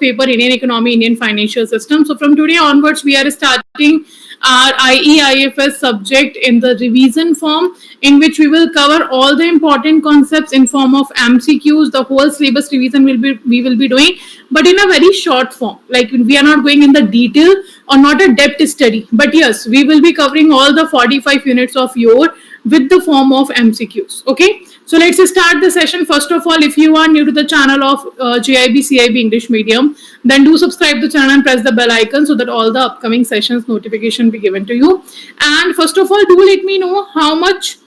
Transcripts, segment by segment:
paper, Indian economy, Indian financial system. So from today onwards, we are starting our IE IFS subject in the revision form, in which we will cover all the important concepts in form of MCQs. The whole syllabus revision we will be doing, but in a very short form. Like, we are not going in the detail or not a depth study, but yes, we will be covering all the 45 units of your with the form of MCQs. Okay, so let's start the session. First of all, if you are new to the channel of JIB CIB English Medium, then do subscribe the channel and press the bell icon so that all the upcoming sessions notification be given to you. And first of all, do let me know how much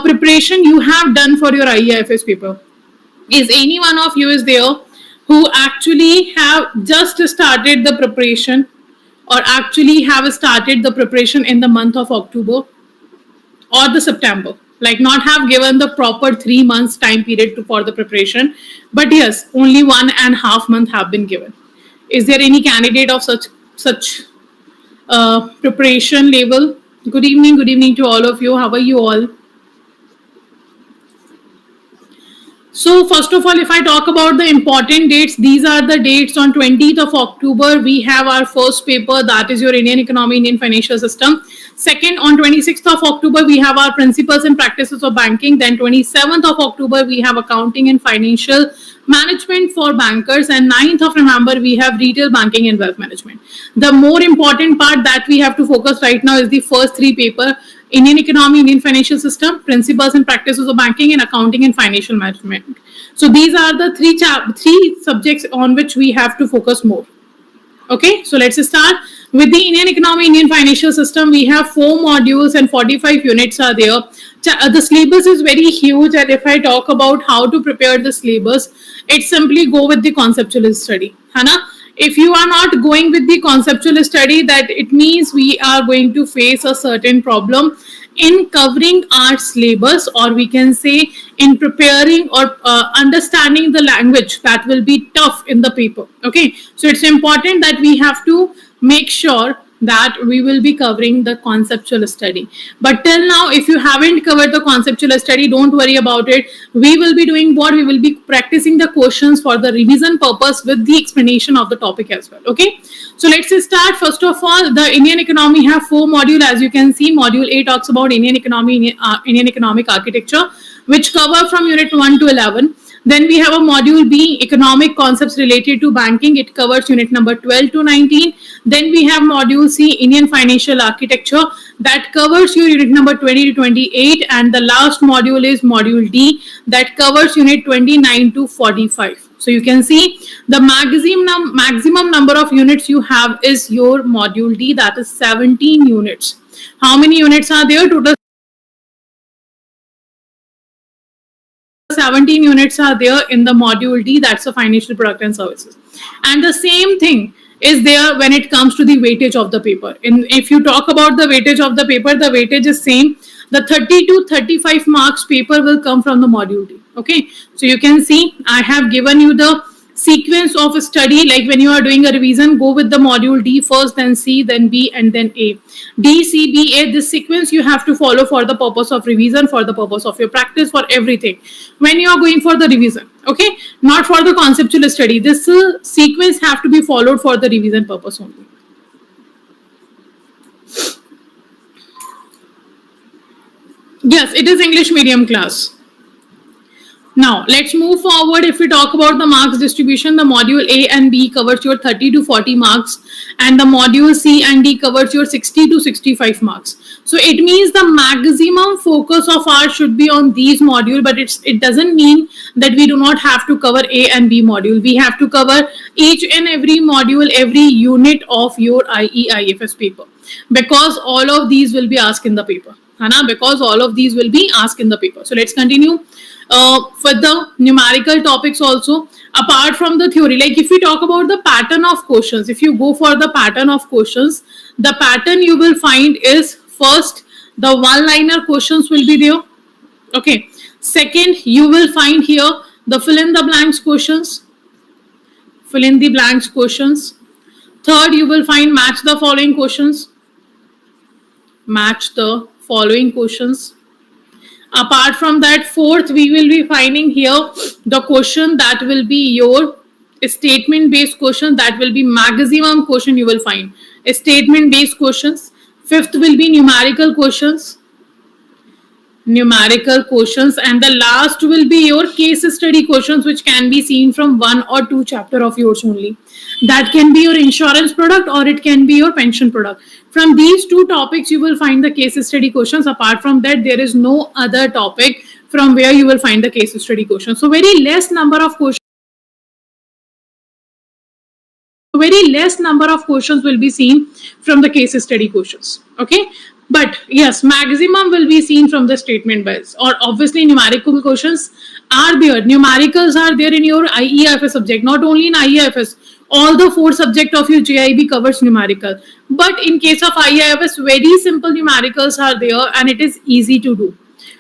preparation you have done for your IEIFS paper. Is any one of you is there who actually have just started the preparation, or actually have started the preparation in the month of October or the September, like not have given the proper 3 months time period for the preparation, but yes, only 1.5 months have been given? Is there any candidate of such preparation level? Good evening to all of you. How are you all? So first of all, if I talk about the important dates, these are the dates. On 20th of October, we have our first paper, that is your Indian economy, Indian financial system. Second, on 26th of October, we have our principles and practices of banking. Then 27th of October, we have accounting and financial management for bankers. And 9th of November, we have retail banking and wealth management. The more important part that we have to focus right now is the first 3 paper: Indian economy, Indian financial system, principles and practices of banking, and accounting and financial management. So these are the three subjects on which we have to focus more. Okay, so let's start with the Indian economy, Indian financial system. We have 4 modules and 45 units are there. The syllabus is very huge, and if I talk about how to prepare the syllabus, it simply go with the conceptual study. Hana? If you are not going with the conceptual study, that it means we are going to face a certain problem in covering our syllabus, or we can say in preparing or understanding the language. That will be tough in the paper. Okay, so it's important that we have to make sure that we will be covering the conceptual study. But till now, if you haven't covered the conceptual study, don't worry about it. We will be doing what? We will be practicing the questions for the revision purpose with the explanation of the topic as well. Okay, so let's start. First of all, the Indian economy have 4 modules. As you can see, module A talks about Indian economy, Indian economic architecture, which cover from unit 1 to 11. Then we have a module B, economic concepts related to banking. It covers unit number 12 to 19. Then we have module C, Indian financial architecture, that covers your unit number 20 to 28. And the last module is module D, that covers unit 29 to 45. So you can see the maximum number of units you have is your module D, that is 17 units. How many units are there? Total 17 units are there in the module D, that's the financial product and services. And the same thing is there when it comes to the weightage of the paper. If you talk about the weightage of the paper, the weightage is same. The 30 to 35 marks paper will come from the module D. Okay, so you can see I have given you the sequence of a study. Like when you are doing a revision, go with the module D first, then C, then B, and then A. D, C, B, A, this sequence you have to follow for the purpose of revision, for the purpose of your practice, for everything. When you are going for the revision, okay, not for the conceptual study. This sequence have to be followed for the revision purpose only. Yes, it is English medium class. Now, let's move forward. If we talk about the marks distribution, the module A and B covers your 30 to 40 marks, and the module C and D covers your 60 to 65 marks. So it means the maximum focus of ours should be on these modules, but it doesn't mean that we do not have to cover A and B module. We have to cover each and every module, every unit of your IE IFS paper, because all of these will be asked in the paper. Because all of these will be asked in the paper. So let's continue. For the numerical topics also, apart from the theory, like if we talk about the pattern of questions, if you go for the pattern of questions, the pattern you will find is first, the one-liner questions will be there. Okay. Second, you will find here the fill in the blanks questions. Fill in the blanks questions. Third, you will find match the following questions. Match the following questions. Apart from that, fourth, we will be finding here the question that will be your statement based questions, that will be maximum question you will find. Statement based questions. Fifth will be numerical questions. Numerical questions, and the last will be your case study questions, which can be seen from 1 or 2 chapter of yours only. That can be your insurance product or it can be your pension product. From these 2 topics you will find the case study questions. Apart from that, there is no other topic from where you will find the case study questions. So very less number of questions will be seen from the case study questions. Okay, but yes, maximum will be seen from the statement based, or obviously numerical questions are there. Numericals are there in your IE IFS subject. Not only in IE IFS, all the 4 subject of your JIB covers numerical. But in case of IE IFS, very simple numericals are there and it is easy to do.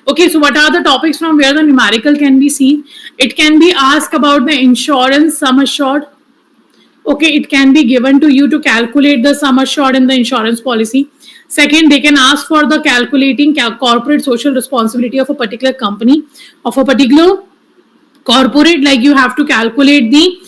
Okay, so what are the topics from where the numerical can be seen? It can be asked about the insurance sum assured. Okay, it can be given to you to calculate the sum assured in the insurance policy. Second, they can ask for the calculating corporate social responsibility of a particular company, of a particular corporate, like you have to calculate the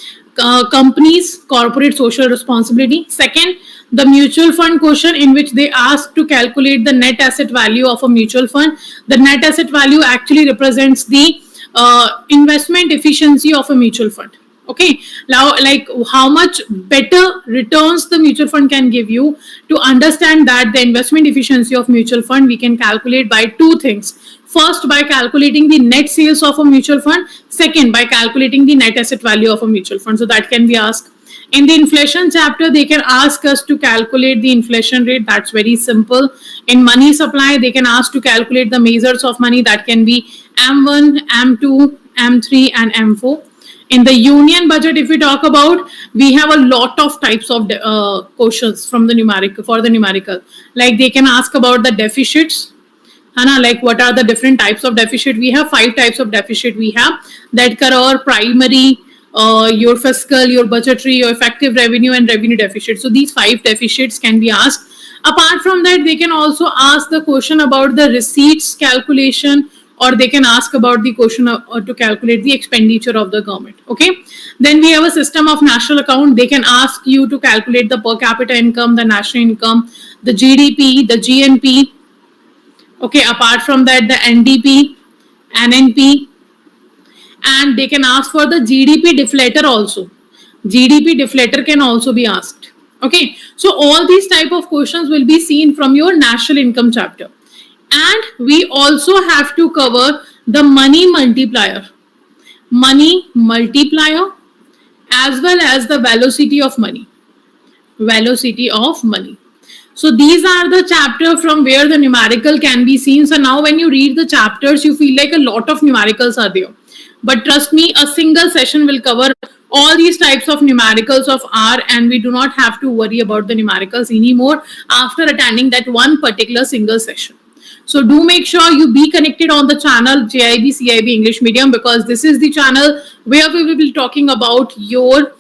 company's corporate social responsibility. Second, the mutual fund question, in which they ask to calculate the net asset value of a mutual fund. The net asset value actually represents the investment efficiency of a mutual fund. Okay, now like how much better returns the mutual fund can give you. To understand that the investment efficiency of mutual fund, we can calculate by 2 things. First, by calculating the net sales of a mutual fund. Second, by calculating the net asset value of a mutual fund. So that can be asked. In the inflation chapter, they can ask us to calculate the inflation rate. That's very simple. In money supply, they can ask to calculate the measures of money. That can be M1, M2, M3 and M4. In the union budget, if we talk about, we have a lot of types of questions from the numerical, for the numerical. Like they can ask about the deficits. Like what are the different types of deficit? We have 5 types of deficit. We have that cover primary, your fiscal, your budgetary, your effective revenue and revenue deficit. So these 5 deficits can be asked. Apart from that, they can also ask the question about the receipts calculation, or they can ask about the question to calculate the expenditure of the government. Okay, then we have a system of national account. They can ask you to calculate the per capita income, the national income, the GDP, the GNP. Okay, apart from that, the NDP, NNP, and they can ask for the GDP deflator also. GDP deflator can also be asked. Okay, so all these type of questions will be seen from your national income chapter. And we also have to cover the money multiplier, as well as the velocity of money. So these are the chapter from where the numerical can be seen. So now when you read the chapters, you feel like a lot of numericals are there. But trust me, a single session will cover all these types of numericals of R, and we do not have to worry about the numericals anymore after attending that one particular single session. So do make sure you be connected on the channel JIB CIB English Medium, because this is the channel where we will be talking about your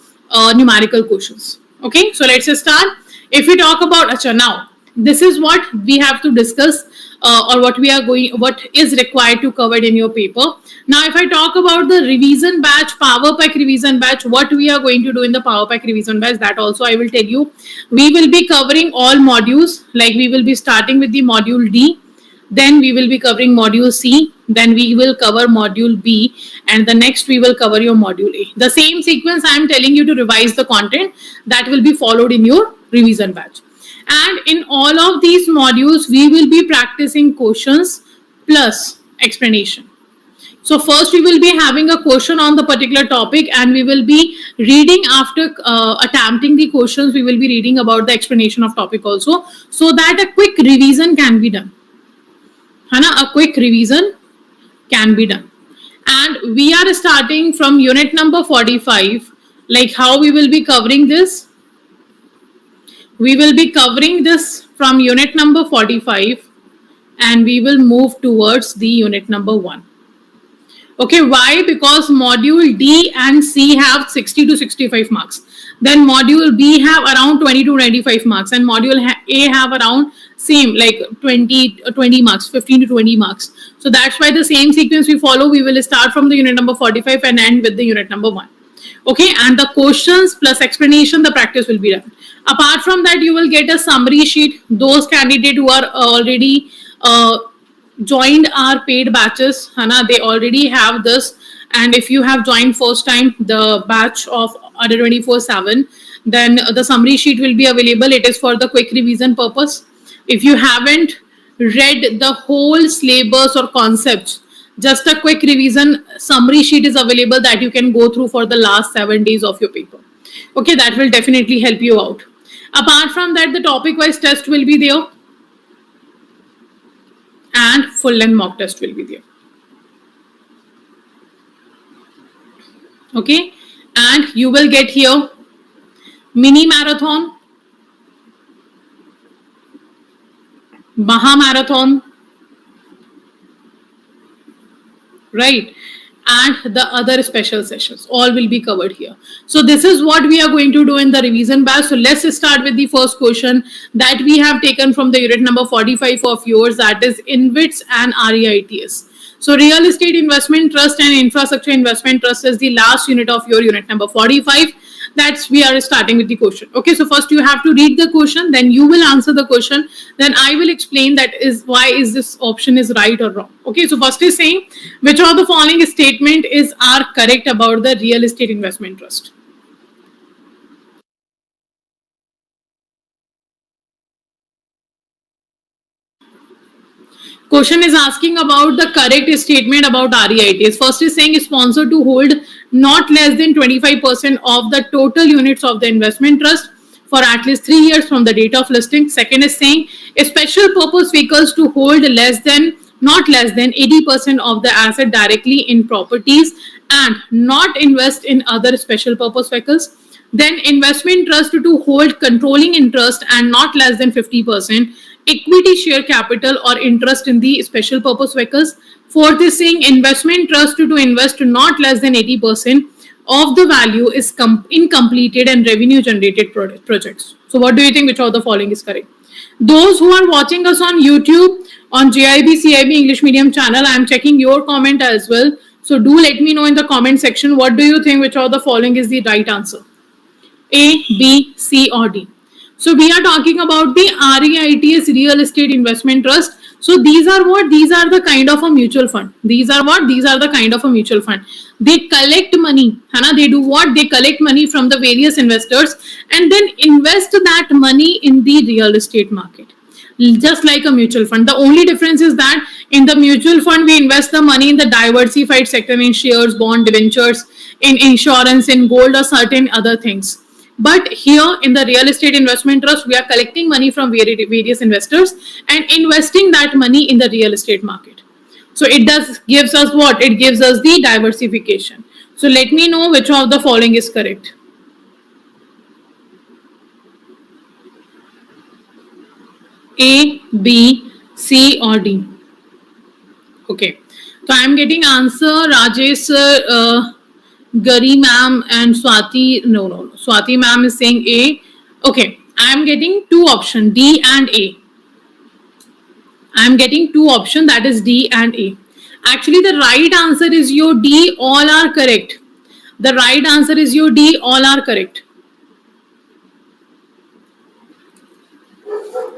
numerical questions. Okay, so let's start. If we talk about now, this is what we have to discuss, or what is required to cover in your paper. Now, if I talk about the revision batch, Power Pack revision batch, what we are going to do in the Power Pack revision batch, that also I will tell you. We will be covering all modules. Like we will be starting with the module D. Then we will be covering module C, then we will cover module B, and the next we will cover your module A. The same sequence I am telling you to revise the content, that will be followed in your revision batch. And in all of these modules, we will be practicing questions plus explanation. So first we will be having a question on the particular topic, and we will be reading after attempting the questions, we will be reading about the explanation of topic also, so that a quick revision can be done. A quick revision can be done. And we are starting from unit number 45. Like how we will be covering this? We will be covering this from unit number 45, and we will move towards the unit number 1. Okay, why? Because module D and C have 60 to 65 marks. Then module B have around 20 to 25 marks, and module A have around same, like 20 marks, 15 to 20 marks. So that's why the same sequence we follow. We will start from the unit number 45 and end with the unit number 1. Okay, and the questions plus explanation, the practice will be done. Apart from that, you will get a summary sheet. Those candidates who are already joined our paid batches, Hana, they already have this. And if you have joined first time the batch of Adda 24/7, then the summary sheet will be available. It is for the quick revision purpose. If you haven't read the whole syllabus or concepts, just a quick revision summary sheet is available that you can go through for the last 7 days of your paper. Okay, that will definitely help you out. Apart from that, the topic wise test will be there and full length mock test will be there. Okay, and you will get here mini marathon, Mahapacks, right, and the other special sessions all will be covered here. So this is what we are going to do in the revision batch. So let's start with the first question that we have taken from the unit number 45 of yours, that is InvITs and REITs. So real estate investment trust and infrastructure investment trust is the last unit of your unit number 45. That's we are starting with the question. Okay, so first you have to read the question, then you will answer the question, then I will explain that is why is this option is right or wrong. Okay, so first is saying which of the following statement are correct about the real estate investment trust. Question is asking about the correct statement about REITs. First is saying sponsor to hold not less than 25% of the total units of the investment trust for at least 3 years from the date of listing. Second is saying special purpose vehicles to hold not less than 80% of the asset directly in properties and not invest in other special purpose vehicles. Then investment trust to hold controlling interest and not less than 50% equity share capital or interest in the special purpose vehicles. Fourth is saying investment trust to invest not less than 80% of the value is in completed and revenue generated projects. So what do you think, which of the following is correct? Those who are watching us on YouTube on JAIIB CIB English Medium channel, I am checking your comment as well. So do let me know in the comment section, what do you think, which of the following is the right answer? A, B, C or D. So we are talking about the REITs, real estate investment trust. So these are what? These are the kind of a mutual fund. These are what? These are the kind of a mutual fund. They collect money. Hana, they do what? They collect money from the various investors and then invest that money in the real estate market. Just like a mutual fund. The only difference is that in the mutual fund, we invest the money in the diversified sector, in shares, bond, debentures, in insurance, in gold or certain other things. But here in the real estate investment trust, we are collecting money from various investors and investing that money in the real estate market. So it gives us what? It gives us the diversification. So let me know which of the following is correct. A, B, C or D. Okay. So I am getting answer Rajesh Gari ma'am and Swati. No. Swati ma'am is saying A. Okay. I am getting two options, D and A. I am getting two options, that is D and A. Actually, the right answer is your D. All are correct. The right answer is your D. All are correct.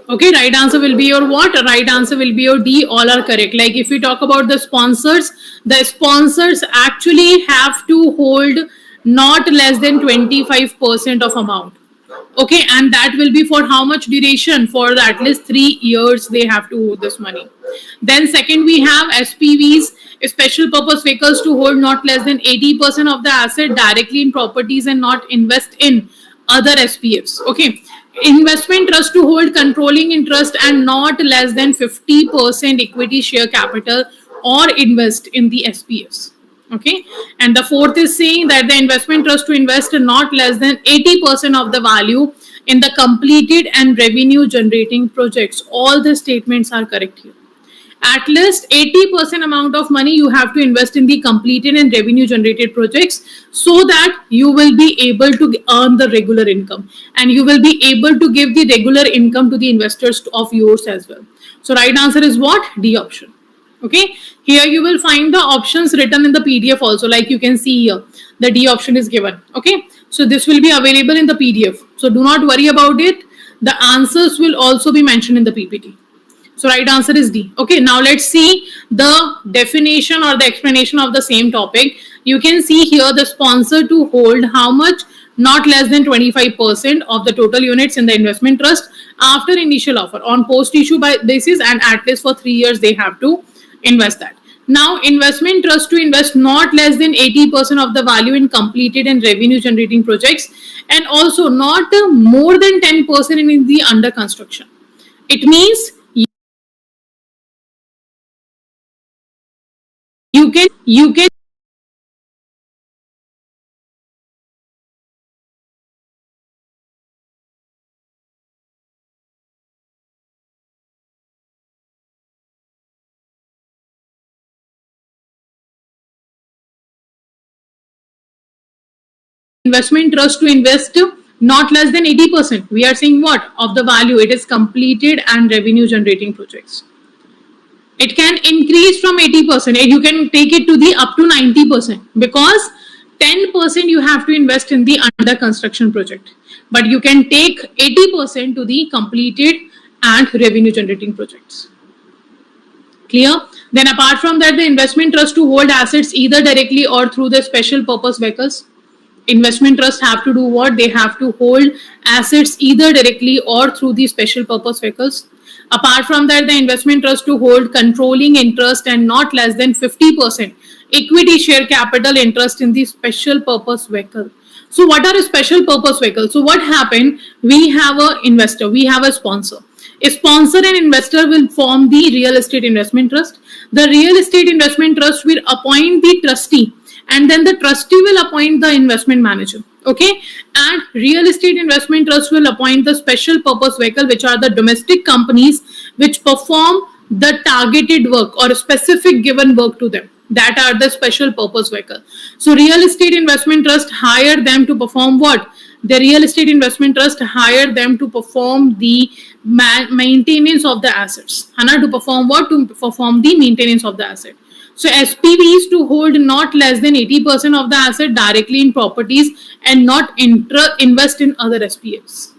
Okay, right answer will be your what? Right answer will be your D. All are correct. Like if we talk about the sponsors actually have to hold not less than 25% of amount. Okay, and that will be for how much duration? For at least 3 years they have to hold this money. Then second, we have SPVs, special purpose vehicles, to hold not less than 80% of the asset directly in properties and not invest in other SPFs. Okay. Investment trust to hold controlling interest and not less than 50% equity share capital or invest in the SPFs. Okay. And the fourth is saying that the investment trust to invest not less than 80% of the value in the completed and revenue generating projects. All the statements are correct here. At least 80% amount of money you have to invest in the completed and revenue generated projects so that you will be able to earn the regular income and you will be able to give the regular income to the investors of yours as well. So right answer is what? D option. Okay, here you will find the options written in the PDF also, like you can see here, the D option is given. Okay, so this will be available in the PDF. So do not worry about it. The answers will also be mentioned in the PPT. So right answer is D. Okay, now let's see the definition or the explanation of the same topic. You can see here the sponsor to hold how much? Not less than 25% of the total units in the investment trust after initial offer on post-issue basis, and at least for 3 years they have to invest that. Now, investment trust to invest not less than 80% of the value in completed and revenue generating projects, and also not more than 10% in the under construction. It means you can investment trust to invest not less than 80%. We are saying what? Of the value. It is completed and revenue generating projects. It can increase from 80%. You can take it to the up to 90% because 10% you have to invest in the under construction project. But you can take 80% to the completed and revenue generating projects. Clear? Then apart from that, the investment trust to hold assets either directly or through the special purpose vehicles. Investment trusts have to do what? They have to hold assets either directly or through the special purpose vehicles. Apart from that, the investment trust to hold controlling interest and not less than 50% equity share capital interest in the special purpose vehicle. So what are a special purpose vehicle? So what happened? We have an investor, we have a sponsor. A sponsor and investor will form the real estate investment trust. The real estate investment trust will appoint the trustee, and then the trustee will appoint the investment manager. Okay, and real estate investment trust will appoint the special purpose vehicle, which are the domestic companies which perform the targeted work or specific given work to them. That are the special purpose vehicle. So real estate investment trust hire them to perform what? The real estate investment trust hire them to perform the maintenance of the assets. To perform what? To perform the maintenance of the asset. So SPVs to hold not less than 80% of the asset directly in properties and not invest in other SPVs.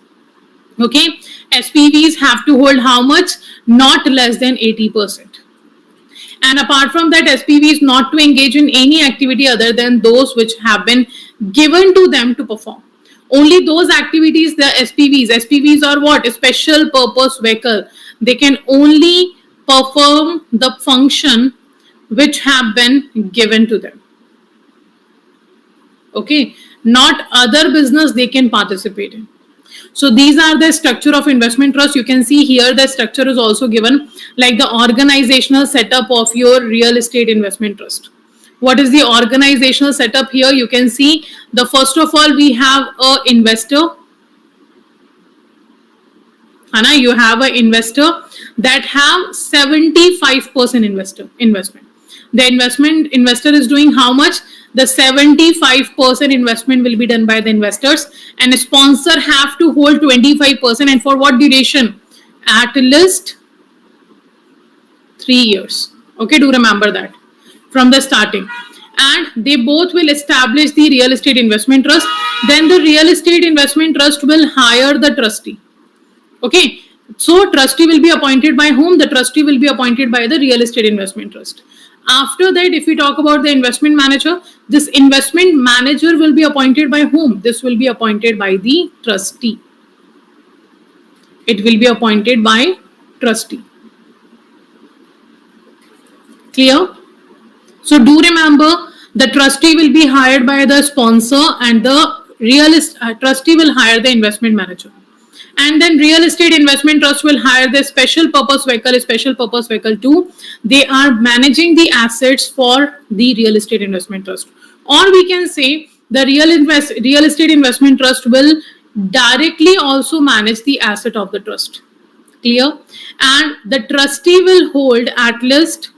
Okay, SPVs have to hold how much? Not less than 80%. And apart from that, SPVs not to engage in any activity other than those which have been given to them to perform. Only those activities, the SPVs are what? A special purpose vehicle. They can only perform the function which have been given to them. Okay, not other business they can participate in. So these are the structure of investment trust. You can see here the structure is also given, like the organizational setup of your real estate investment trust. What is the organizational setup here? You can see the first of all we have a investor. You have an investor that have 75% investment. The investor is doing how much? The 75% investment will be done by the investors, and a sponsor have to hold 25%, and for what duration? At least 3 years. Okay, do remember that from the starting. And they both will establish the real estate investment trust. Then the real estate investment trust will hire the trustee. Okay, so trustee will be appointed by whom? The trustee will be appointed by the real estate investment trust. After that, if we talk about the investment manager, this investment manager will be appointed by whom? This will be appointed by the trustee. It will be appointed by trustee. Clear? So do remember, the trustee will be hired by the sponsor, and the trustee will hire the investment manager. And then real estate investment trust will hire the special purpose vehicle too. They are managing the assets for the real estate investment trust. Or we can say the real estate investment trust will directly also manage the asset of the trust. Clear? And the trustee will hold at least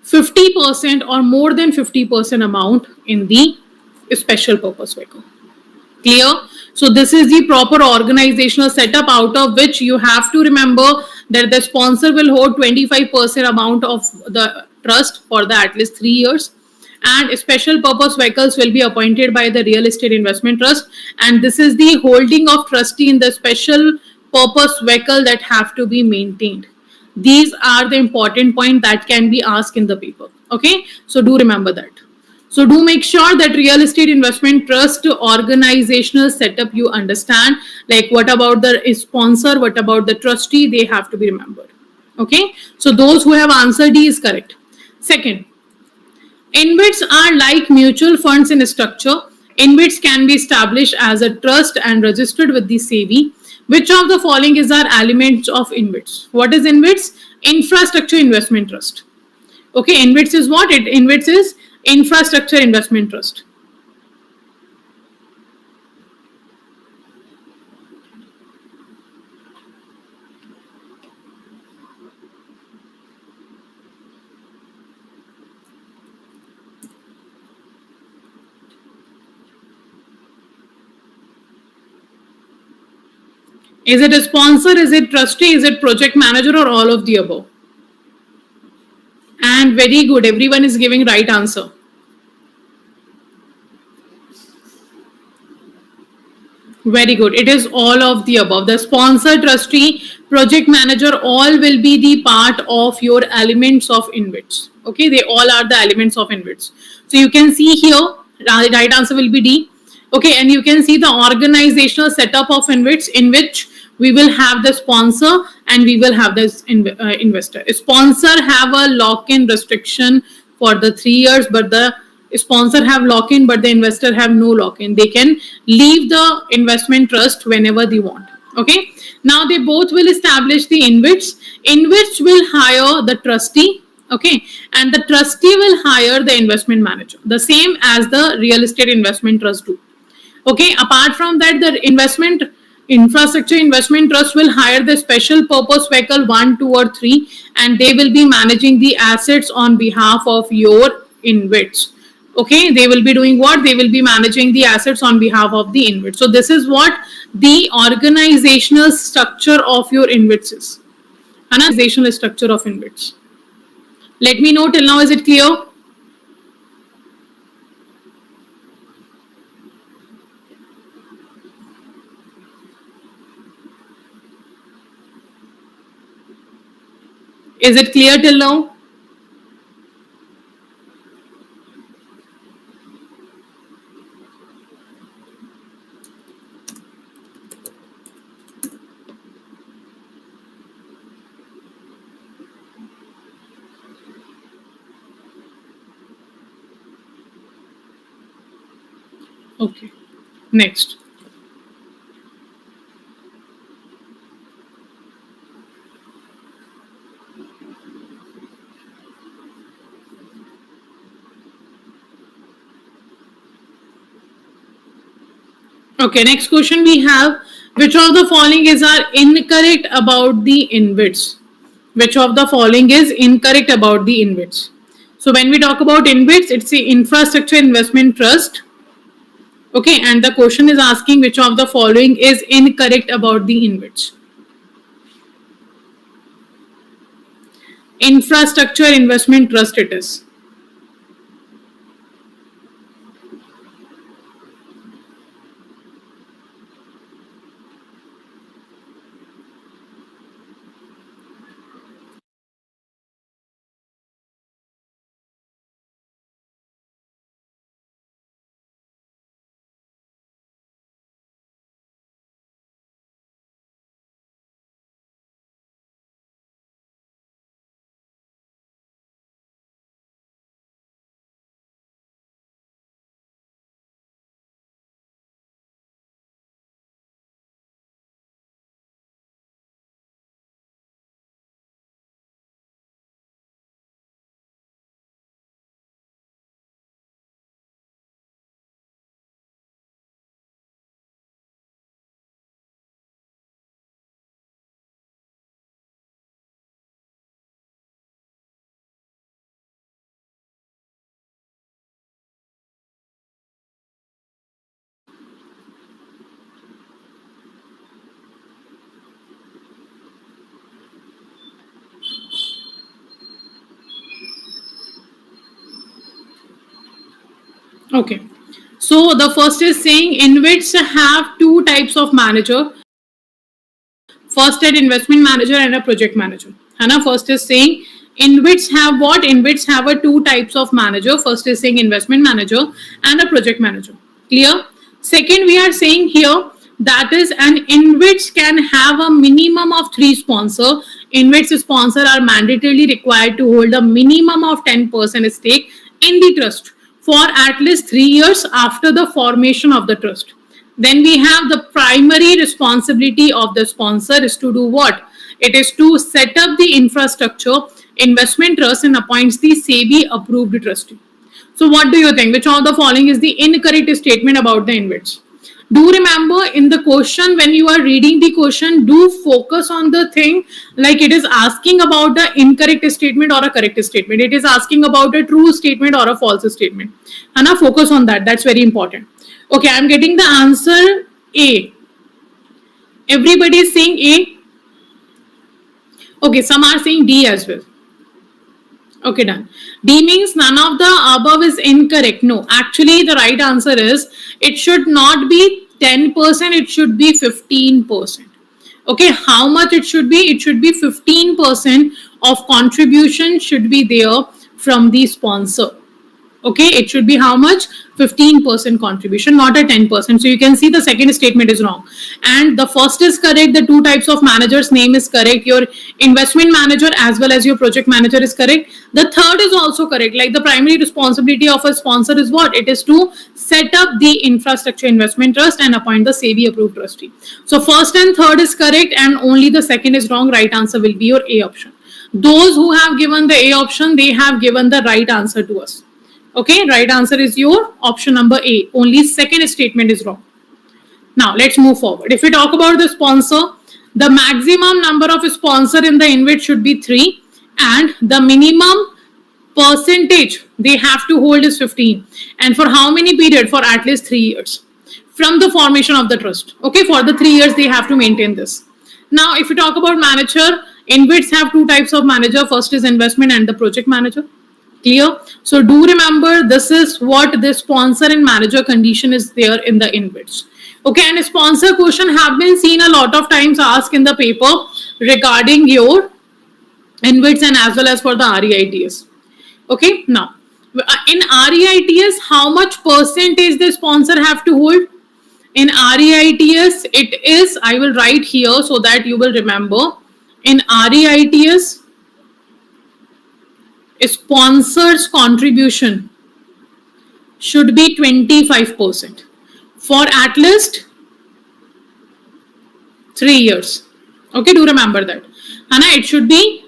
50% or more than 50% amount in the special purpose vehicle. Clear? So this is the proper organizational setup, out of which you have to remember that the sponsor will hold 25% amount of the trust for the at least 3 years, and special purpose vehicles will be appointed by the real estate investment trust, and this is the holding of trustee in the special purpose vehicle that have to be maintained. These are the important point that can be asked in the paper. Okay, so do remember that. So do make sure that real estate investment trust organizational setup you understand. Like what about the sponsor, what about the trustee, they have to be remembered. Okay, so those who have answered D is correct. Second, InvITs are like mutual funds in structure. InvITs can be established as a trust and registered with the SEBI. Which of the following is our elements of InvITs? What is InvITs? Infrastructure Investment Trust. Okay, InvITs is what? InvITs is Infrastructure Investment Trust. Is it a sponsor? Is it trustee? Is it project manager, or all of the above? And very good. Everyone is giving right answer. Very good. It is all of the above. The sponsor, trustee, project manager, all will be the part of your elements of InvITs. Okay, they all are the elements of InvITs. So you can see here, right answer will be D. Okay, and you can see the organizational setup of InvITs, in which we will have the sponsor and we will have this investor. A sponsor have a lock-in restriction for the 3 years, but the sponsor have lock-in, but the investor have no lock-in. They can leave the investment trust whenever they want. Okay, now they both will establish the InvITs. InvITs will hire the trustee. Okay, and the trustee will hire the investment manager, the same as the real estate investment trust do. Okay, apart from that, the investment infrastructure investment trust will hire the special purpose vehicle 1, 2, or 3, and they will be managing the assets on behalf of your InvITs. Okay, they will be doing what? They will be managing the assets on behalf of the InvIT. So this is what the organizational structure of your InvITs is. Organizational structure of InvITs. Let me know till now, is it clear? Is it clear till now? Okay. Next. Okay, next question we have, which of the following is are incorrect about the InvITs? Which of the following is incorrect about the InvITs? So when we talk about InvITs, it's the Infrastructure Investment Trust. Okay, and the question is asking which of the following is incorrect about the InvITs? Infrastructure Investment Trust it is. Okay. So the first is saying InvITs have two types of manager. First an investment manager and a project manager. Hana, first is saying InvITs have what? InvITs have a two types of manager. First is saying investment manager and a project manager. Clear? Second, we are saying here that is an InvITs can have a minimum of 3 sponsors. InvITs sponsor are mandatorily required to hold a minimum of 10% stake in the trust for at least 3 years after the formation of the trust. Then we have the primary responsibility of the sponsor is to do what? It is to set up the infrastructure, investment trust, and appoints the SEBI approved trustee. So what do you think? Which of the following is the incorrect statement about the InvITs? Do remember in the question, when you are reading the question, do focus on the thing like it is asking about the incorrect statement or a correct statement. It is asking about a true statement or a false statement. And now focus on that. That's very important. Okay, I'm getting the answer A. Everybody is saying A. Okay, some are saying D as well. Okay, done. D means none of the above is incorrect. No, actually the right answer is it should not be 10%, it should be 15%. Okay, how much it should be? It should be 15% of contribution should be there from the sponsor. Okay, it should be how much? 15% contribution, not a 10%. So you can see the second statement is wrong. And the first is correct. The two types of managers name is correct. Your investment manager as well as your project manager is correct. The third is also correct. Like the primary responsibility of a sponsor is what? It is to set up the infrastructure investment trust and appoint the SEBI approved trustee. So first and third is correct and only the second is wrong. Right answer will be your A option. Those who have given the A option, they have given the right answer to us. Okay, right answer is your option number A. Only second statement is wrong. Now let's move forward. If we talk about the sponsor, the maximum number of sponsor in the InvIT should be 3 and the minimum percentage they have to hold is 15. And for how many period? For at least 3 years from the formation of the trust. Okay, for the 3 years they have to maintain this. Now if we talk about manager, InvITs have two types of manager. First is investment and the project manager. Clear? So do remember this is what the sponsor and manager condition is there in the InvITs. Okay, and sponsor question have been seen a lot of times asked in the paper regarding your InvITs and as well as for the REITs. Okay, now in REITs, how much percentage the sponsor have to hold? In REITs, it is, I will write here so that you will remember. In REITs, sponsor's contribution should be 25% for at least 3 years. Okay, do remember that. Anna, it should be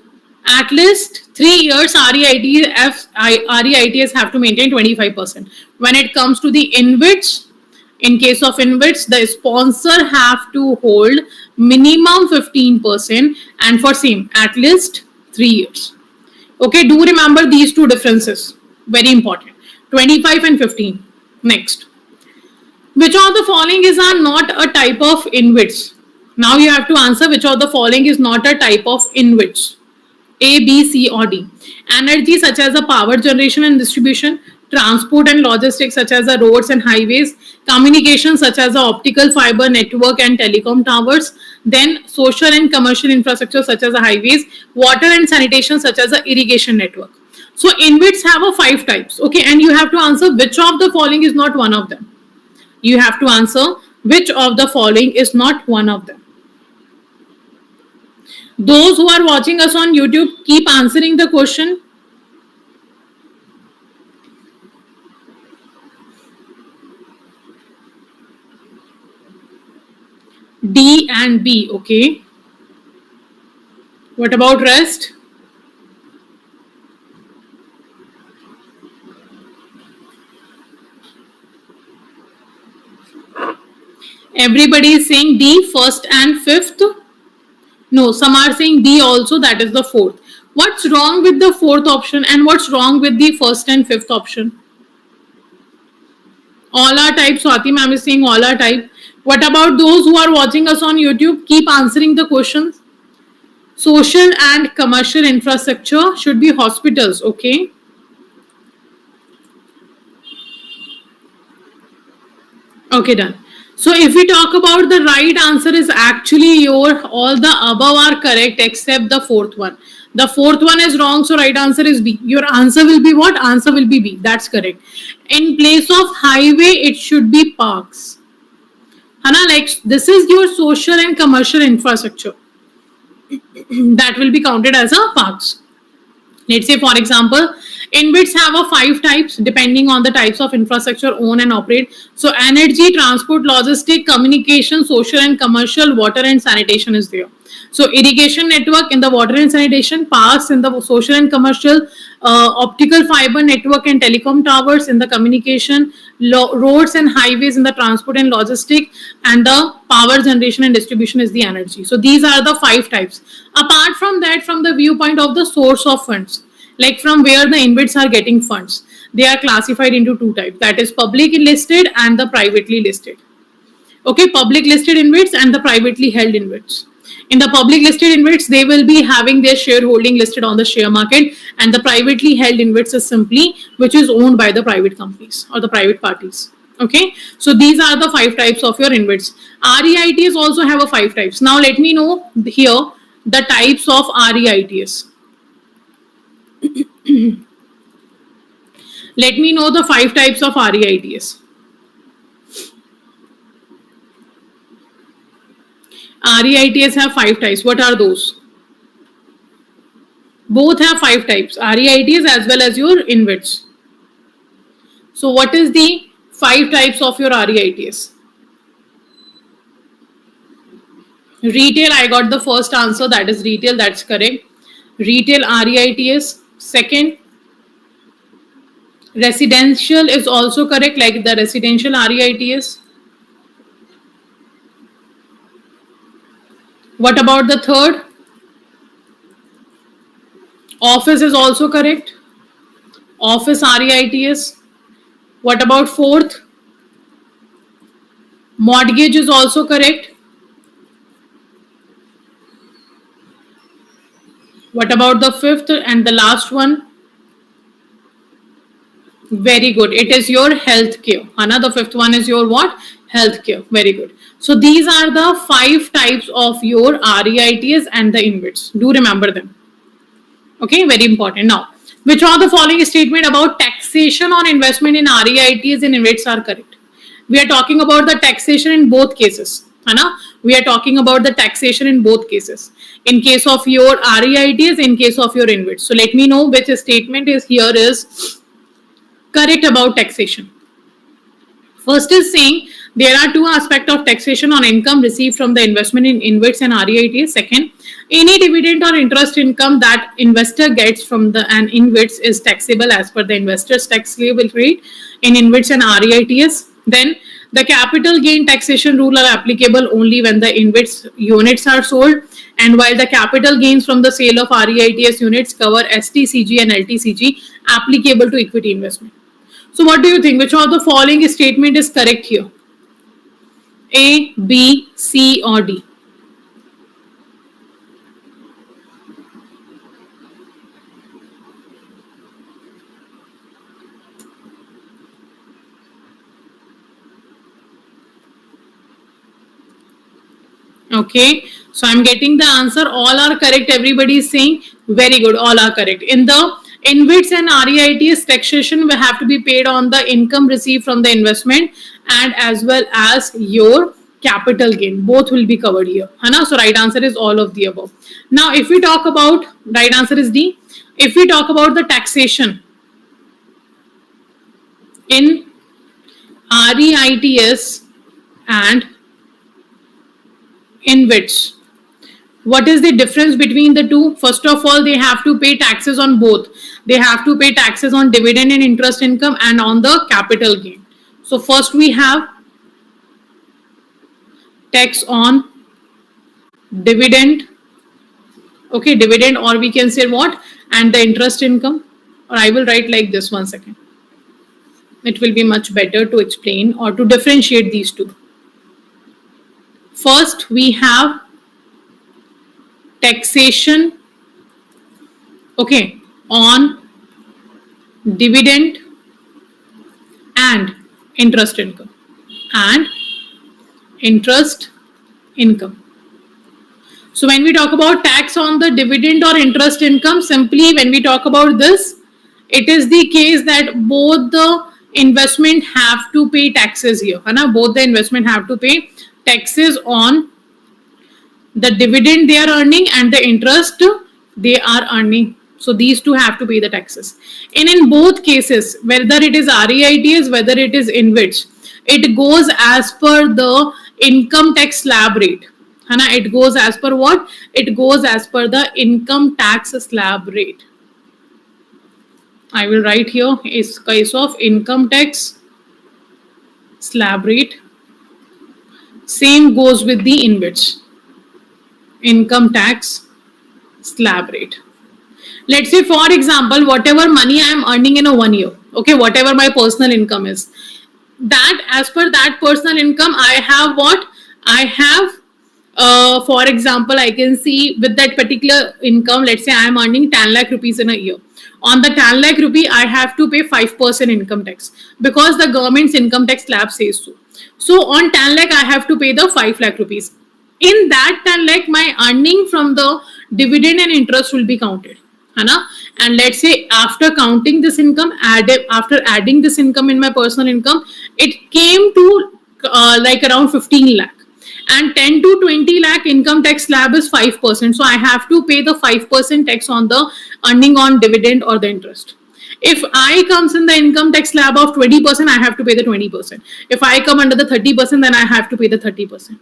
at least 3 years. REITs have to maintain 25%. When it comes to the InvITs, in case of InvITs, the sponsor have to hold minimum 15% and for same at least 3 years. Okay, do remember these two differences. Very important. 25 and 15. Next. Which of the following is not a type of InvITs? Now you have to answer which of the following is not a type of InvITs. A, B, C or D. Energy such as the power generation and distribution, transport and logistics such as the roads and highways, communication such as the optical fiber network and telecom towers, then social and commercial infrastructure such as the highways, water and sanitation such as the irrigation network. So InvITs have a 5 types. Okay, and you have to answer which of the following is not one of them. You have to answer which of the following is not one of them. Those who are watching us on YouTube, keep answering the question. D and B, okay. What about rest? Everybody is saying D, first and fifth. No, some are saying D also, that is the fourth. What's wrong with the fourth option and what's wrong with the first and fifth option? All are type. Swati ma'am is saying all are type. What about those who are watching us on YouTube? Keep answering the questions. Social and commercial infrastructure should be hospitals, okay? Okay, done. So if we talk about the right answer is actually your, all the above are correct except the fourth one. The fourth one is wrong, so right answer is B. Your answer will be what? Answer will be B. That's correct. In place of highway, it should be parks. Hana, like this is your social and commercial infrastructure that will be counted as a parks. Let's say, for example, InvITs have a 5 types depending on the types of infrastructure own and operate. So energy, transport, logistic, communication, social and commercial, water and sanitation is there. So irrigation network in the water and sanitation, parks in the social and commercial, optical fiber network and telecom towers in the communication, roads and highways in the transport and logistic, and the power generation and distribution is the energy. So these are the 5 types. Apart from that, from the viewpoint of the source of funds, like from where the InvITs are getting funds, they are classified into 2 types, that is public listed and the privately listed. Okay, public listed InvITs and the privately held InvITs. In the public listed InvITs, they will be having their shareholding listed on the share market, and the privately held InvITs is simply which is owned by the private companies or the private parties. Okay, so these are the 5 types of your InvITs. REITs also have a 5 types. Now let me know here the types of REITs. Let me know the 5 types of REITs. REITs have 5 types. What are those? Both have 5 types, REITs as well as your InvITs. So what is the 5 types of your REITs? Retail, I got the first answer, that is retail, that's correct. Retail REITs. Second, residential is also correct, like the residential REITs. What about the third? Office is also correct. Office REITs. What about fourth? Mortgage is also correct. What about the fifth and the last one? Very good. It is your healthcare. Hana, the fifth one is your what? Healthcare. Very good. So these are the 5 types of your REITs and the InvITs. Do remember them. Okay, very important. Now, which of the following statement about taxation on investment in REITs and InvITs are correct? We are talking about the taxation in both cases. Hana? We are talking about the taxation in both cases. In case of your REITs, in case of your InvITs. So let me know which statement is here is correct about taxation. First is saying there are 2 aspects of taxation on income received from the investment in InvITs and REITs. Second, any dividend or interest income that investor gets from the an InvITs is taxable as per the investor's taxable rate in InvITs and REITs. Then the capital gain taxation rule are applicable only when the InvITs units are sold, and while the capital gains from the sale of REITs units cover STCG and LTCG applicable to equity investment. So what do you think? Which of the following statement is correct here? A, B, C or D? Okay, so I'm getting the answer. All are correct. Everybody is saying very good. All are correct. In the InvITs and REITs, taxation will have to be paid on the income received from the investment and as well as your capital gain. Both will be covered here. Hana? So right answer is all of the above. Now, if we talk about, right answer is D. If we talk about the taxation in REITs and InvITs, what is the difference between the two? First of all, they have to pay taxes on both. They have to pay taxes on dividend and interest income and on the capital gain. So first we have tax on dividend. Okay, dividend, or we can say what? And the interest income. Or I will write like this, 1 second. It will be much better to explain or to differentiate these two. First, we have taxation, okay, on dividend and interest income. and interest income. So when we talk about tax on the dividend or interest income, simply when we talk about this, it is the case that both the investment have to pay taxes here. Both the investment have to pay taxes on the dividend they are earning and the interest they are earning. So these two have to pay the taxes. And in both cases, whether it is REITs, whether it is InvITs, it goes as per the income tax slab rate. It goes as per what? It goes as per the income tax slab rate. I will write here is case of income tax slab rate. Same goes with the InvITs. Income tax slab rate. Let's say, for example, whatever money I am earning in a 1 year, okay, whatever my personal income is, that as per that personal income, I have what? I have, for example, I can see with that particular income, let's say I am earning 10 lakh rupees in a year. On the 10 lakh rupee, I have to pay 5% income tax because the government's income tax slab says so. So on 10 lakh, I have to pay the 5 lakh rupees. In that 10 lakh, my earning from the dividend and interest will be counted. And let's say after counting this income, after adding this income in my personal income, it came to like around 15 lakh. And 10 to 20 lakh income tax slab is 5%. So I have to pay the 5% tax on the earning on dividend or the interest. If I comes in the income tax slab of 20%, I have to pay the 20%. If I come under the 30%, then I have to pay the 30%.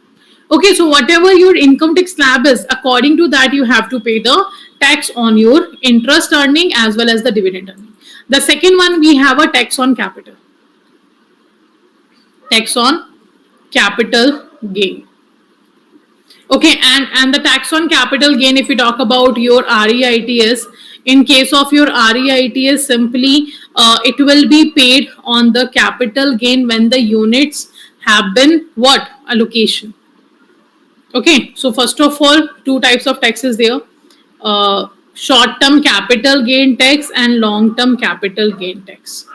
Okay, so whatever your income tax slab is, according to that, you have to pay the tax on your interest earning as well as the dividend earning. The second one, we have a tax on capital. Tax on capital gain. Okay, and the tax on capital gain, if we talk about your REITs, in case of your REITs, simply it will be paid on the capital gain when the units have been what? Allocation. Okay, so first of all, two types of taxes there. Short-term capital gain tax and long-term capital gain tax.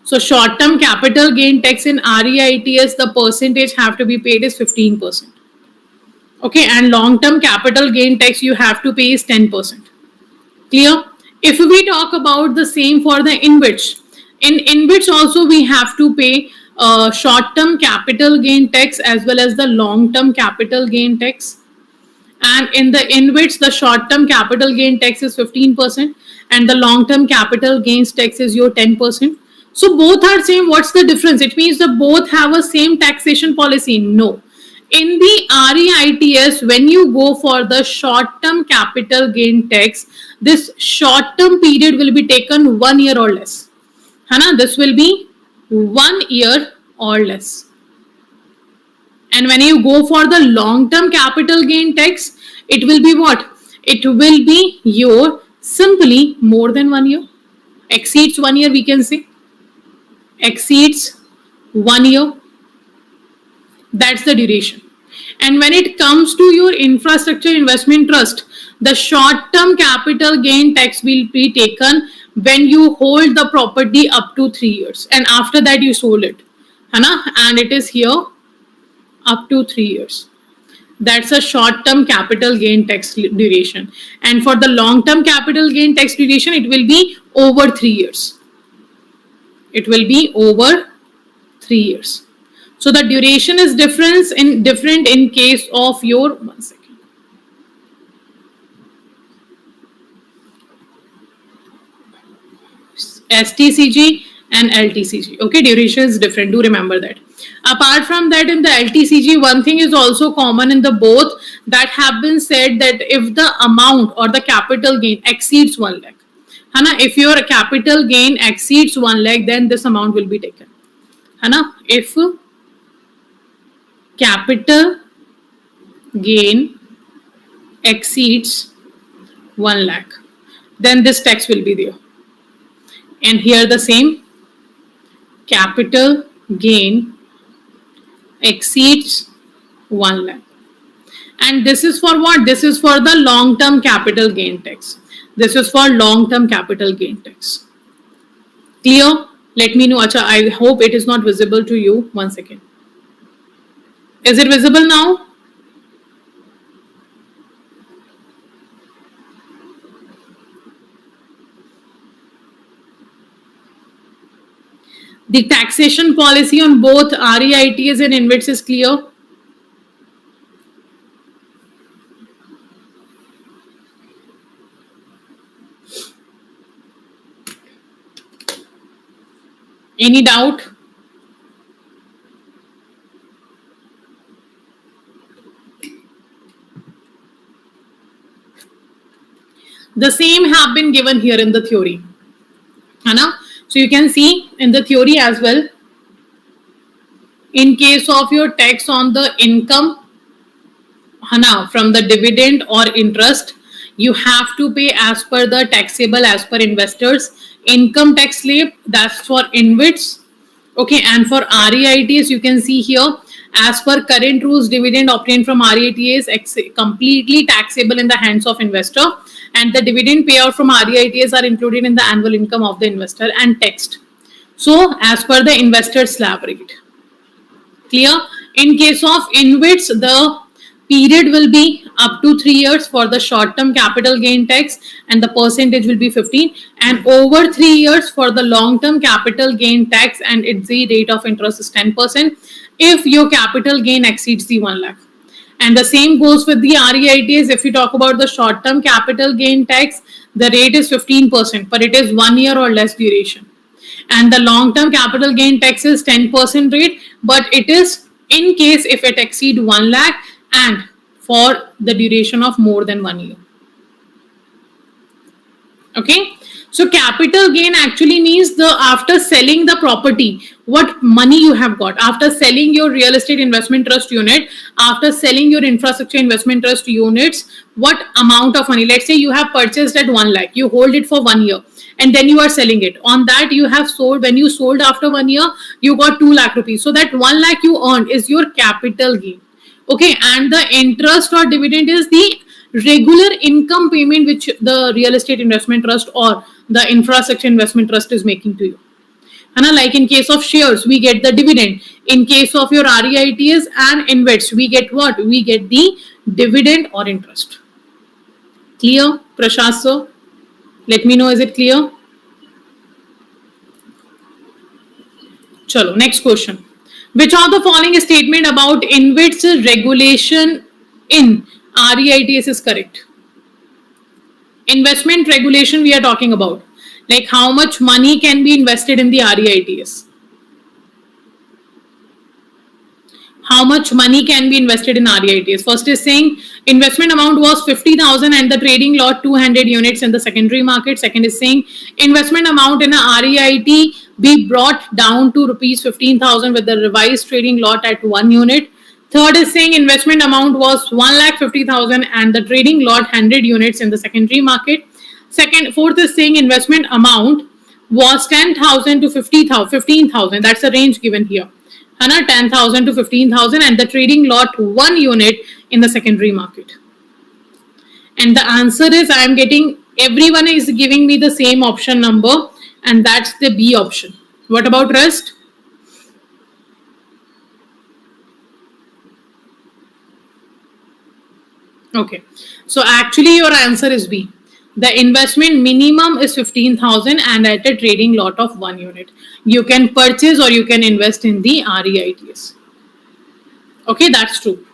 So short-term capital gain tax in REITs, the percentage have to be paid is 15%. Okay, and long-term capital gain tax you have to pay is 10%. Clear? If we talk about the same for the InvITs, in InvITs also we have to pay short-term capital gain tax as well as the long-term capital gain tax. And in the InvITs, the short-term capital gain tax is 15% and the long-term capital gains tax is your 10%. So both are same. What's the difference? It means that both have a same taxation policy? No. In the REITs, when you go for the short-term capital gain tax, this short-term period will be taken 1 year or less. This will be 1 year or less. And when you go for the long-term capital gain tax, it will be what? It will be your simply more than 1 year. Exceeds 1 year, we can say. Exceeds 1 year. That's the duration. And when it comes to your infrastructure investment trust, the short-term capital gain tax will be taken when you hold the property up to 3 years. And after that, you sold it. And it is here up to 3 years. That's a short-term capital gain tax duration. And for the long-term capital gain tax duration, it will be over 3 years. It will be over 3 years. So the duration is different in case of your, one second. STCG and LTCG. Okay, duration is different. Do remember that. Apart from that, in the LTCG, one thing is also common in the both, that have been said that if the amount or the capital gain exceeds 1 lakh, if your capital gain exceeds 1 lakh, then this amount will be taken. If capital gain exceeds 1 lakh, then this tax will be there. And here the same, capital gain exceeds 1 lakh. And this is for what? This is for the long-term capital gain tax. This is for long-term capital gain tax. Clear? Let me know. Acha, I hope it is not visible to you. 1 second. Is it visible now? The taxation policy on both REITs and InvITs is clear. Any doubt? The same have been given here in the theory. Anna? So you can see in the theory as well, in case of your tax on the income from the dividend or interest, you have to pay as per the taxable as per investors income tax slab. That's for InvITs. Okay, and for REITs, you can see here, as per current rules, dividend obtained from REITs is completely taxable in the hands of investor, and the dividend payout from REITs are included in the annual income of the investor and taxed. So, as per the investor slab rate. Clear? In case of InvITs, the period will be up to 3 years for the short-term capital gain tax, and the percentage will be 15, and over 3 years for the long-term capital gain tax, and its the rate of interest is 10% if your capital gain exceeds the 1 lakh. And the same goes with the REITs. If you talk about the short-term capital gain tax, the rate is 15%, but it is 1 year or less duration. And the long-term capital gain tax is 10% rate, but it is in case if it exceed 1 lakh and for the duration of more than 1 year. Okay, so capital gain actually means the after selling the property, what money you have got after selling your real estate investment trust unit, after selling your infrastructure investment trust units, what amount of money. Let's say you have purchased at 1 lakh, you hold it for 1 year, and then you are selling it. On that you have sold, when you sold after 1 year, you got 2 lakh rupees. So that 1 lakh you earned is your capital gain. Okay, and the interest or dividend is the regular income payment which the real estate investment trust or the infrastructure investment trust is making to you. And like in case of shares, we get the dividend. In case of your REITs and InvITs, we get what? We get the dividend or interest. Clear, Prashant sir? Let me know, is it clear? Chalo, next question. Which of the following statement about InvITs regulation in REITs is correct? Investment regulation we are talking about. Like how much money can be invested in the REITs? How much money can be invested in REITs? First is saying investment amount was 50,000 and the trading lot 200 units in the secondary market. Second is saying investment amount in a REIT be brought down to rupees 15,000 with the revised trading lot at 1 unit. Third is saying investment amount was 1,50,000 and the trading lot 100 units in the secondary market. Fourth is saying investment amount was 10,000 to 15,000. That's the range given here. 10,000 to 15,000 and the trading lot 1 unit in the secondary market. And the answer is, I am getting, everyone is giving me the same option number, and that's the B option. What about rest? Okay, so actually your answer is B. The investment minimum is 15,000 and at a trading lot of 1 unit. You can purchase or you can invest in the REITs. Okay, that's true.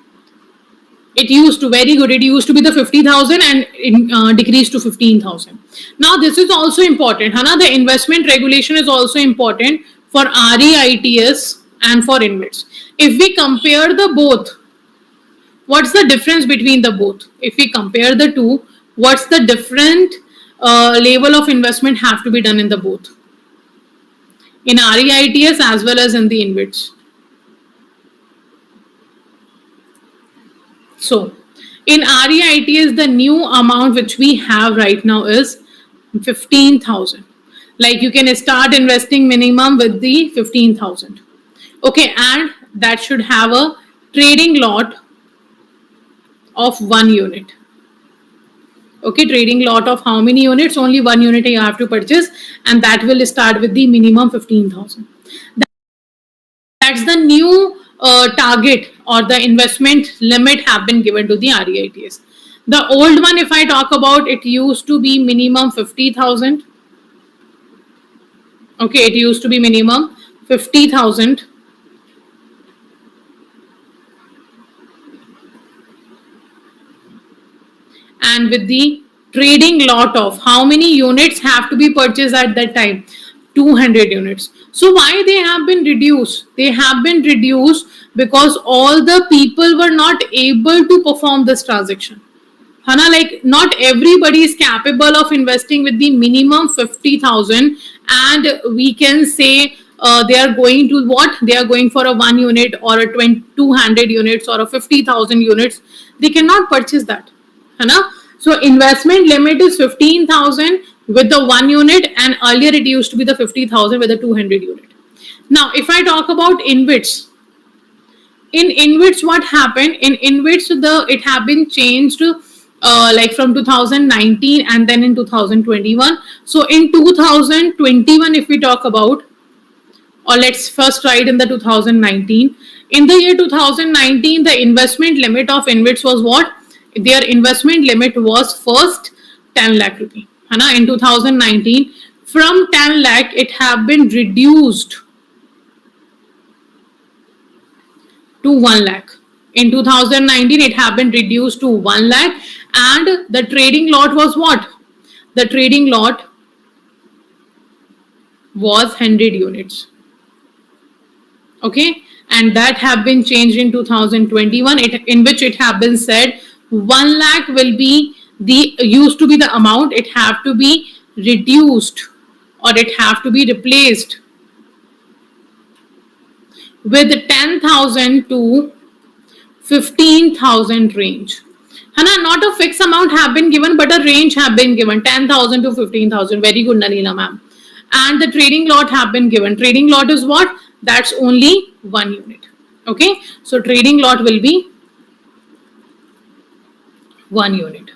It used to, very good, it used to be the 50,000 and it decreased to 15,000. Now this is also important. The investment regulation is also important for REITs and for InvITs. If we compare the both, what's the difference between the both? If we compare the two, what's the different level of investment have to be done in the both? In REITs as well as in the InvITs. So, in REITs, the new amount which we have right now is 15,000. Like you can start investing minimum with the 15,000. Okay, and that should have a trading lot of 1 unit. Okay, trading lot of how many units? Only 1 unit you have to purchase, and that will start with the minimum 15,000. That's the new target or the investment limit have been given to the REITs. The old one, if I talk about, it used to be minimum 50,000. Okay, it used to be minimum 50,000. And with the trading lot of how many units have to be purchased at that time? 200 units. So why they have been reduced? They have been reduced because all the people were not able to perform this transaction. Hana, like not everybody is capable of investing with the minimum 50,000, and we can say they are going to what? They are going for a 1 unit or a 200 units or a 50,000 units. They cannot purchase that. Hana? So investment limit is 15,000 with the 1 unit, and earlier it used to be the 50,000 with the 200 unit. Now, if I talk about InvITs, in InvITs, what happened? In InvITs, it have been changed like from 2019 and then in 2021. So in 2021, if we talk about, or let's first write in the 2019. In the year 2019, the investment limit of InvITs was what? Their investment limit was first 10 lakh rupee. In 2019, from 10 lakh, it have been reduced to 1 lakh. In 2019, it have been reduced to 1 lakh, and the trading lot was what? The trading lot was 100 units. Okay, and that have been changed in 2021, in which it have been said 1 lakh will be the used to be the amount. It have to be reduced, or it have to be replaced with 10,000 to 15,000 range. Not a fixed amount have been given, but a range have been given, 10,000 to 15,000. Very good, Nareela ma'am. And the trading lot have been given. Trading lot is what? That's only 1 unit. Okay, so trading lot will be 1 unit.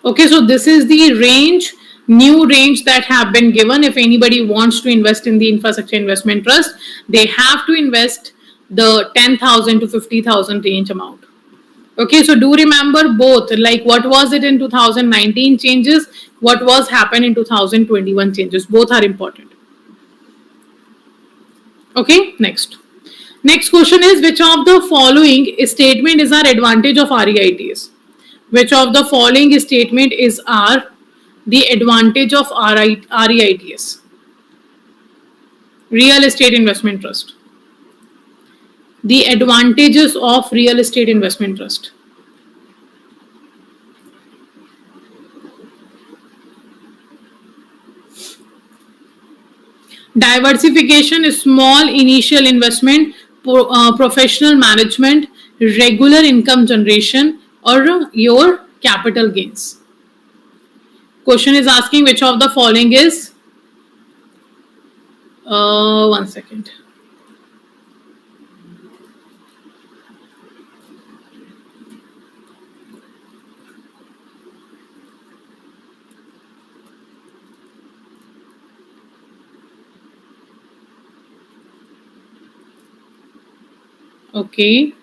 Okay, so this is the range, new range that have been given. If anybody wants to invest in the infrastructure investment trust, they have to invest the 10,000 to 50,000 range amount. Okay, so do remember both, like what was it in 2019 changes, what was happened in 2021 changes. Both are important. Okay, next question is, which of the following statement is our advantage of REITs? Which of the following statement is the advantage of REITs? Real estate investment trust. The advantages of real estate investment trust. Diversification, small initial investment, professional management, regular income generation, or your capital gains. Question is asking which of the following is, 1 second. Okay.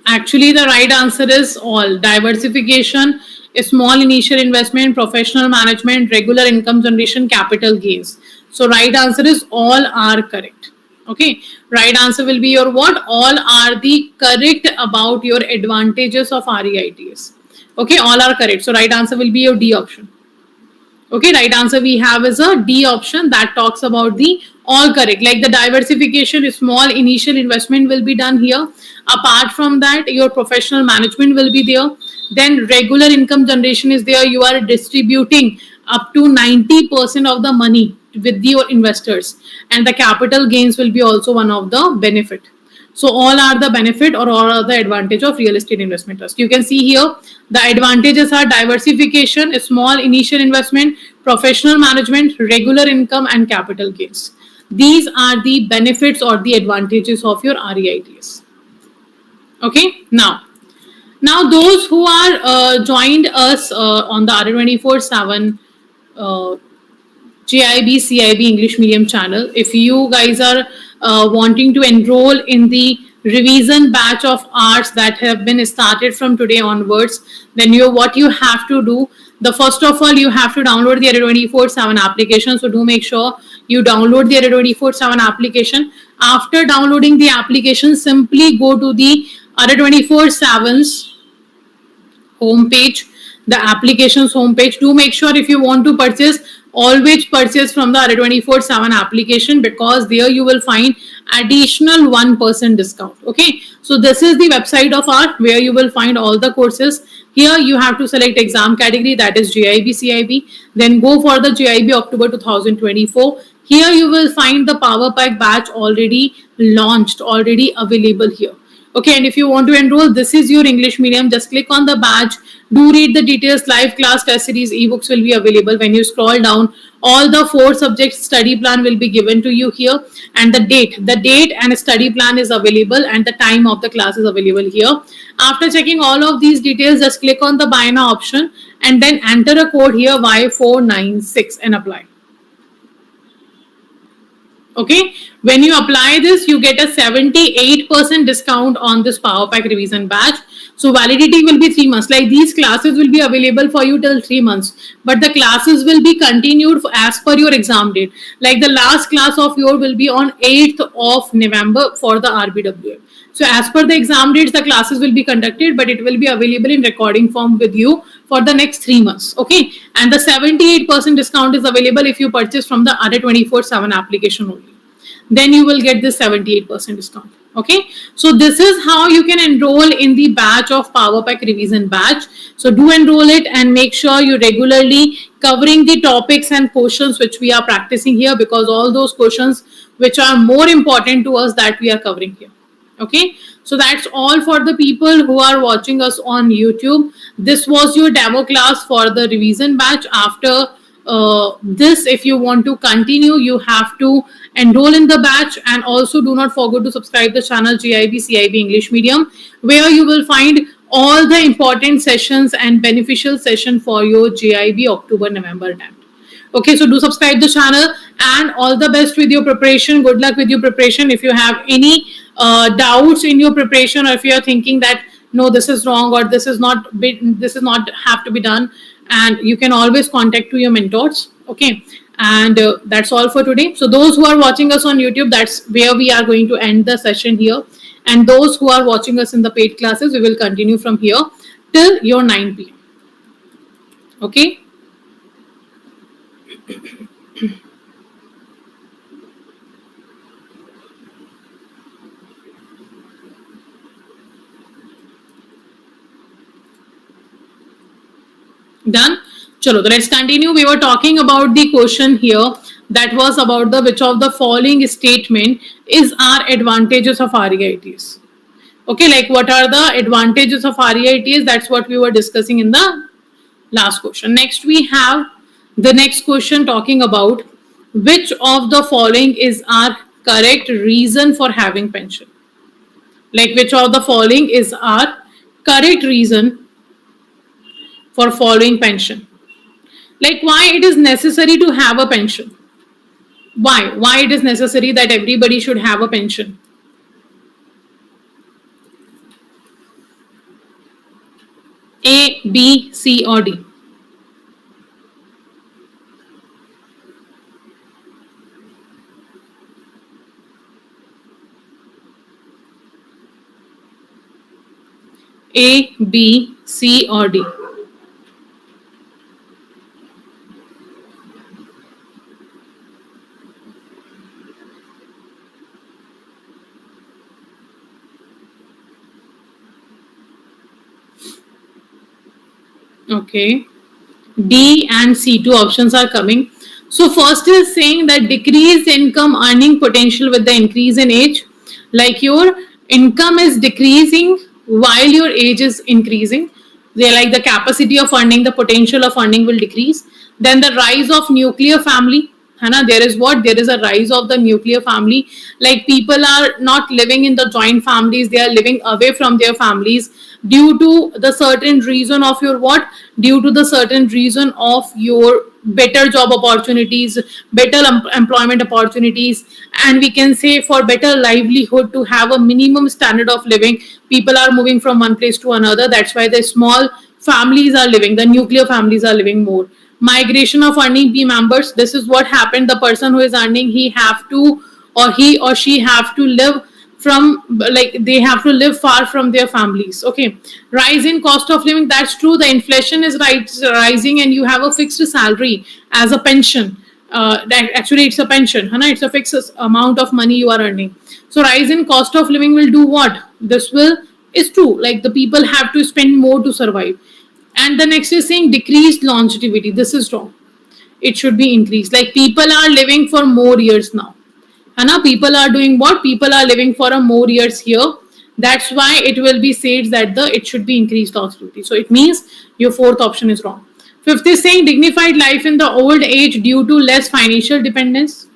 Actually, the right answer is all. Diversification, small initial investment, professional management, regular income generation, capital gains. So right answer is all are correct. Okay, right answer will be your what? All are the correct about your advantages of REITs. Okay, all are correct. So right answer will be your D option. Okay, right answer we have is a D option, that talks about the all correct. Like the diversification, small initial investment will be done here. Apart from that, your professional management will be there. Then regular income generation is there. You are distributing up to 90% of the money with your investors, and the capital gains will be also one of the benefit. So all are the benefit or all are the advantage of real estate investment trust. You can see here the advantages are diversification, small initial investment, professional management, regular income, and capital gains. These are the benefits or the advantages of your REITs. Okay, now those who are joined us on the RE 24/7 JIB CIB English medium channel. If you guys are wanting to enroll in the revision batch of arts that have been started from today onwards, then what you have to do, the first of all, you have to download the Adda 24/7 application. So do make sure you download the Adda 24/7 application. After downloading the application, simply go to the Adda 24/7's homepage, the applications homepage. Do make sure if you want to purchase, always purchase from the Adda 24/7 application, because there you will find additional 1% discount. Okay, so this is the website of art where you will find all the courses. Here you have to select exam category, that is JIB CIB, then go for the JIB October 2024. Here you will find the Power Pack batch already launched, already available here. Okay, and if you want to enroll, this is your English medium. Just click on the badge. Do read the details. Live class test series ebooks will be available. When you scroll down, all the 4 subjects study plan will be given to you here, and the date and study plan is available, and the time of the class is available here. After checking all of these details, just click on the buy now option and then enter a code here Y496 and apply. Okay, when you apply this, you get a 78% discount on this Power Pack revision batch. So validity will be 3 months. Like, these classes will be available for you till 3 months, but the classes will be continued as per your exam date. Like, the last class of yours will be on 8th of November for the RBWM. So as per the exam dates, the classes will be conducted, but it will be available in recording form with you for the next 3 months. Okay, and the 78% discount is available if you purchase from the Adda 24/7 application only. Then you will get this 78% discount. Okay, so this is how you can enroll in the batch of Power Pack revision batch. So do enroll it and make sure you regularly covering the topics and questions which we are practicing here, because all those questions which are more important to us, that we are covering here. Okay, so that's all for the people who are watching us on YouTube. This was your demo class for the revision batch. After this, if you want to continue, you have to enroll in the batch, and also do not forget to subscribe the channel JIB CIB English Medium, where you will find all the important sessions and beneficial session for your JIB October November attempt. Okay, so do subscribe the channel, and all the best with your preparation. Good luck with your preparation. If you have any doubts in your preparation, or if you are thinking that no, this is wrong, or this is not have to be done, and you can always contact to your mentors. Okay, and that's all for today. So those who are watching us on YouTube, that's where we are going to end the session here, and those who are watching us in the paid classes, we will continue from here till your 9 p.m. Okay. Done. Chalo, let's continue. We were talking about the question here that was about the which of the following statement is our advantages of REITs. Okay, like what are the advantages of REITs? That's what we were discussing in the last question. Next, we have the next question talking about which of the following is our correct reason for having pension. Like, which of the following is our correct reason for following pension? Like, why it is necessary to have a pension? Why it is necessary that everybody should have a pension? A, B, C, or D? A, B, C, or D? Okay, D and C, two options are coming. So first is saying that decreased income earning potential with the increase in age. Like, your income is decreasing while your age is increasing. They're like the capacity of earning, the potential of earning will decrease. Then the rise of nuclear family. There is what? There is a rise of the nuclear family. Like, people are not living in the joint families. They are living away from their families due to the certain reason of your what? Due to the certain reason of your better job opportunities, better employment opportunities, and we can say for better livelihood, to have a minimum standard of living. People are moving from one place to another. That's why the small families are living, the nuclear families are living more. Migration of earning P members. This is what happened. The person who is earning, he have to, or he or she have to live from, like, they have to live far from their families. Okay. Rise in cost of living. That's true. The inflation is rising, and you have a fixed salary as a pension. That actually it's a pension, Hana? It's a fixed amount of money you are earning. So rise in cost of living will do what? This will, is true. Like, the people have to spend more to survive. And the next is saying decreased longevity. This is wrong. It should be increased. Like, people are living for more years now. Hana, people are doing what? People are living for a more years here. That's why it will be said that it should be increased longevity. So it means your fourth option is wrong. Fifth is saying dignified life in the old age due to less financial dependence.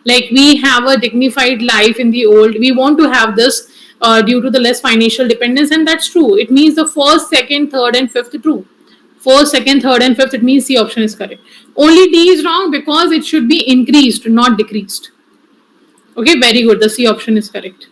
Like, we have a dignified life in the old. We want to have this due to the less financial dependence, and that's true. It means the first, second, third, and fifth true. First, second, third, and fifth. It means C option is correct. Only D is wrong because it should be increased, not decreased. Okay, very good. The C option is correct.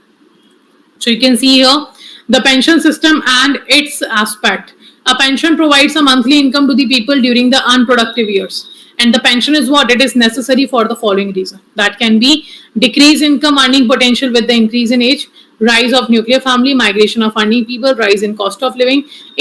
So you can see here the pension system and its aspect. A pension provides a monthly income to the people during the unproductive years. And the pension is what? It is necessary for the following reason. That can be decrease income earning potential with the increase in age, rise of nuclear family, migration of earning people, rise in cost of living.